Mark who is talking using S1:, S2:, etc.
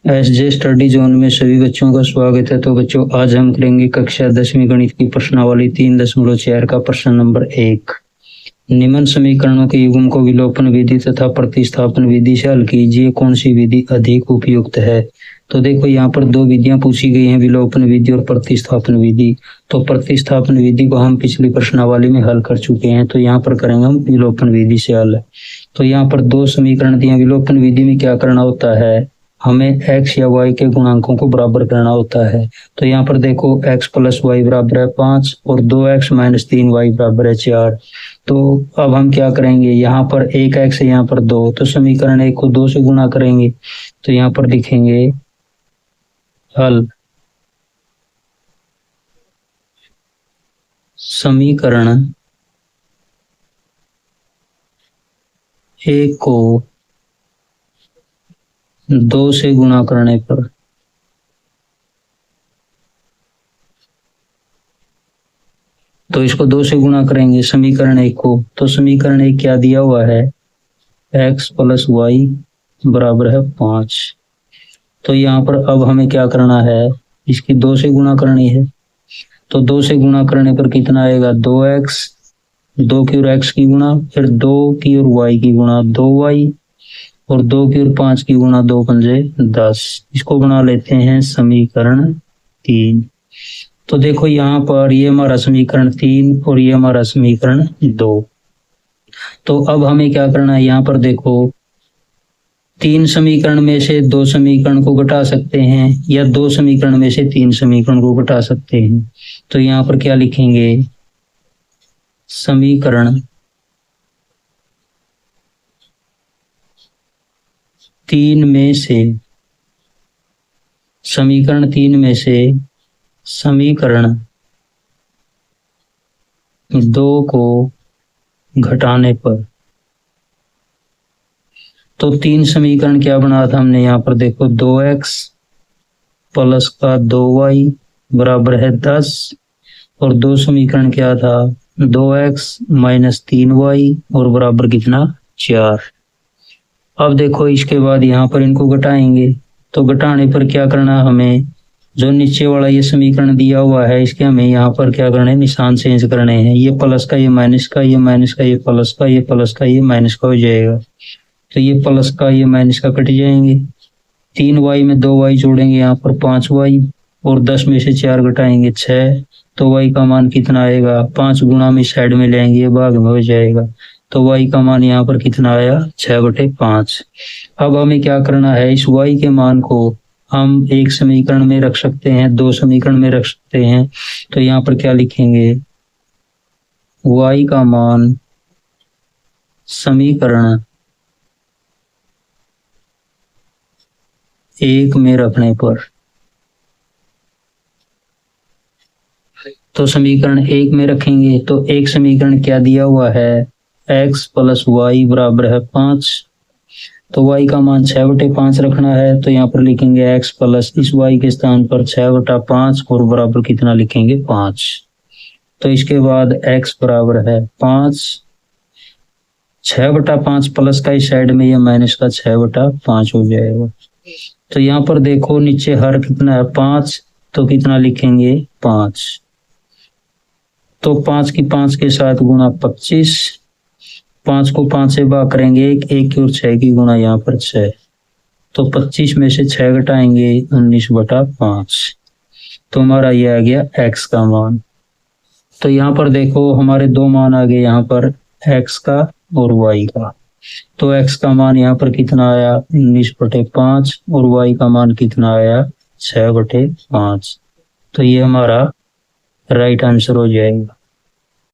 S1: SJ study zone में सभी बच्चों का स्वागत है। तो बच्चों, आज हम करेंगे कक्षा 10वीं गणित की प्रश्नावली 3.4 का प्रश्न नंबर 1। निम्न समीकरणों के युग्म को विलोपन विधि तथा प्रतिस्थापन विधि से हल कीजिए, कौन सी विधि अधिक उपयुक्त है। तो देखो, यहाँ पर दो विधियां पूछी गई हैं, विलोपन विधि और प्रतिस्थापन विधि। तो प्रतिस्थापन विधि को हम पिछली प्रश्नावली में हल कर चुके हैं, तो यहाँ पर करेंगे हम विलोपन विधि से हल। तो यहाँ पर दो समीकरण दिए। विलोपन विधि में क्या करना होता है, हमें x या y के गुणांकों को बराबर करना होता है। तो यहाँ पर देखो, x प्लस वाई बराबर है 5 और 2x माइनस 3y बराबर है 4। तो अब हम क्या करेंगे, यहाँ पर 1x है, यहाँ पर 2, तो समीकरण 1 को 2 से गुणा करेंगे। तो यहाँ पर लिखेंगे हल। समीकरण 1 को 2 से गुणा करने पर तो इसको 2 से गुणा करेंगे समीकरण 1 को। तो समीकरण 1 क्या दिया हुआ है, x प्लस वाई बराबर है 5। तो यहाँ पर अब हमें क्या करना है, इसकी 2 से गुणा करनी है। तो 2 से गुणा करने पर कितना आएगा, 2x, 2 की ओर x की गुणा, फिर 2 की ओर y की गुणा 2y, और 2 की ओर 5 की गुणा 2 पंजे 10। इसको बना लेते हैं समीकरण 3। तो देखो, यहाँ पर ये हमारा समीकरण 3 और ये हमारा समीकरण 2। तो अब हमें क्या करना है, यहाँ पर देखो, 3 समीकरण में से 2 समीकरण को घटा सकते हैं या 2 समीकरण में से 3 समीकरण को घटा सकते हैं। तो यहाँ पर क्या लिखेंगे, समीकरण 3 में से समीकरण 3 में से समीकरण 2 को घटाने पर तो 3 समीकरण क्या बना था हमने, यहाँ पर देखो 2x प्लस का 2y बराबर है 10, और 2 समीकरण क्या था, 2x माइनस 3y और बराबर कितना, 4। अब देखो, इसके बाद यहाँ पर इनको घटाएंगे। तो घटाने पर क्या करना, हमें जो नीचे वाला ये समीकरण दिया हुआ है, इसके हमें यहाँ पर क्या करना है, निशान चेंज करने हैं। ये प्लस का, ये माइनस का, ये माइनस का, ये प्लस का, ये प्लस का, ये माइनस का हो जाएगा। तो ये प्लस का, ये माइनस का कट जाएंगे। 3y में 2y जोड़ेंगे, यहाँ पर 5y, और 10 में से 4 घटाएंगे 6। तो y का मान कितना आएगा, 5 गुणा में साइड में लेंगे, ये भाग में हो जाएगा। तो y का मान यहाँ पर कितना आया, 6/5। अब हमें क्या करना है, इस y के मान को हम एक समीकरण में रख सकते हैं, 2 समीकरण में रख सकते हैं। तो यहाँ पर क्या लिखेंगे, y का मान समीकरण 1 में रखने पर, तो समीकरण 1 में रखेंगे। तो एक समीकरण क्या दिया हुआ है, x प्लस वाई बराबर है 5। तो y का मान 6/5 रखना है। तो यहाँ पर लिखेंगे x प्लस इस y के स्थान पर 6/5 और बराबर कितना लिखेंगे, 5। तो इसके बाद x बराबर है 5, 6/5 प्लस का इस साइड में, ये माइनस का 6/5 हो जाएगा। तो यहाँ पर देखो, नीचे हर कितना है, 5, तो कितना लिखेंगे, 5। तो 5 की 5 के साथ गुणा 25, 5 को 5 से भाग करेंगे, 1 की और 6 की गुणा यहाँ पर 6। तो 25 में से 6 घटाएंगे, 19/5। तो हमारा ये आ गया x का मान। तो यहाँ पर देखो, हमारे 2 मान आ गए, यहाँ पर x का और y का। तो x का मान यहाँ पर कितना आया, 19/5, और y का मान कितना आया, 6/5। तो ये हमारा राइट आंसर हो जाएगा।